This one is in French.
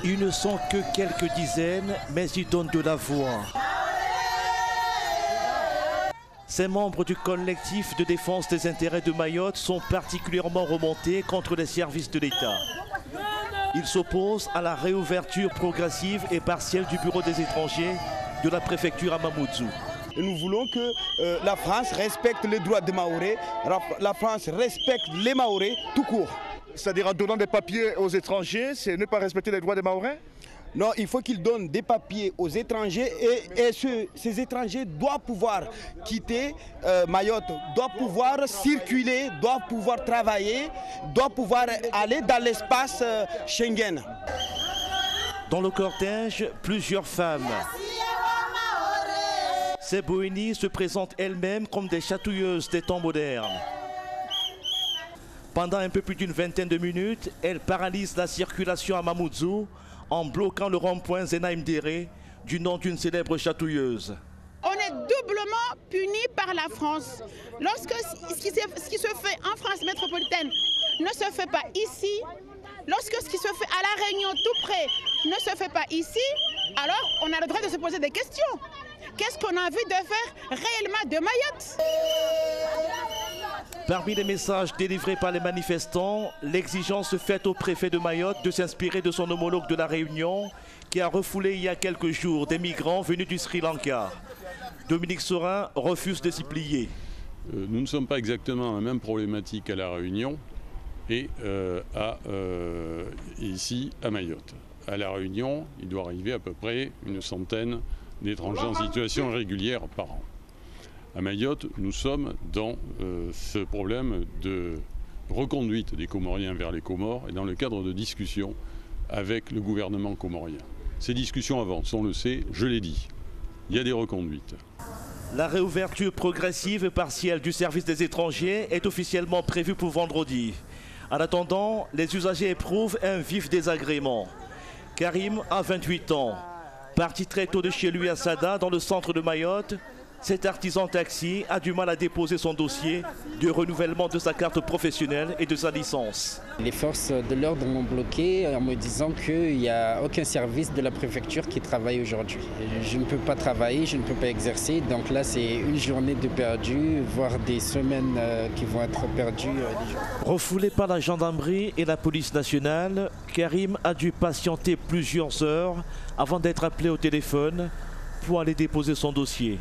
Ils ne sont que quelques dizaines, mais ils donnent de la voix. Ces membres du collectif de défense des intérêts de Mayotte sont particulièrement remontés contre les services de l'État. Ils s'opposent à la réouverture progressive et partielle du bureau des étrangers de la préfecture à Mamoudzou. Et nous voulons que la France respecte les droits des Mahorais, la France respecte les Mahorais tout court. C'est-à-dire en donnant des papiers aux étrangers, c'est ne pas respecter les droits des Mahorais? Non, il faut qu'ils donnent des papiers aux étrangers et ces étrangers doivent pouvoir quitter Mayotte, doivent pouvoir circuler, doivent pouvoir travailler, doivent pouvoir aller dans l'espace Schengen. Dans le cortège, plusieurs femmes. Ces Bohénies se présentent elles-mêmes comme des chatouilleuses des temps modernes. Pendant un peu plus d'une vingtaine de minutes, elles paralysent la circulation à Mamoudzou en bloquant le rond-point Zenaïm Déré du nom d'une célèbre chatouilleuse. On est doublement punis par la France. Lorsque ce qui se fait en France métropolitaine ne se fait pas ici, lorsque ce qui se fait à La Réunion tout près ne se fait pas ici, alors on a le droit de se poser des questions. Qu'est-ce qu'on a envie de faire réellement de Mayotte? Parmi les messages délivrés par les manifestants, l'exigence faite au préfet de Mayotte de s'inspirer de son homologue de La Réunion qui a refoulé il y a quelques jours des migrants venus du Sri Lanka. Dominique Sorin refuse de s'y plier. Nous ne sommes pas exactement la même problématique à La Réunion et ici à Mayotte. À La Réunion, il doit arriver à peu près une centaine d'étrangers en situation irrégulière par an. À Mayotte, nous sommes dans ce problème de reconduite des Comoriens vers les Comores et dans le cadre de discussions avec le gouvernement comorien. Ces discussions avancent, on le sait, je l'ai dit, il y a des reconduites. La réouverture progressive et partielle du service des étrangers est officiellement prévue pour vendredi. En attendant, les usagers éprouvent un vif désagrément. Karim a 28 ans. Parti très tôt de chez lui à Sada, dans le centre de Mayotte, cet artisan taxi a du mal à déposer son dossier de renouvellement de sa carte professionnelle et de sa licence. Les forces de l'ordre m'ont bloqué en me disant qu'il n'y a aucun service de la préfecture qui travaille aujourd'hui. Je ne peux pas travailler, je ne peux pas exercer, donc là c'est une journée de perdu, voire des semaines qui vont être perdues. Refoulé par la gendarmerie et la police nationale, Karim a dû patienter plusieurs heures avant d'être appelé au téléphone pour aller déposer son dossier.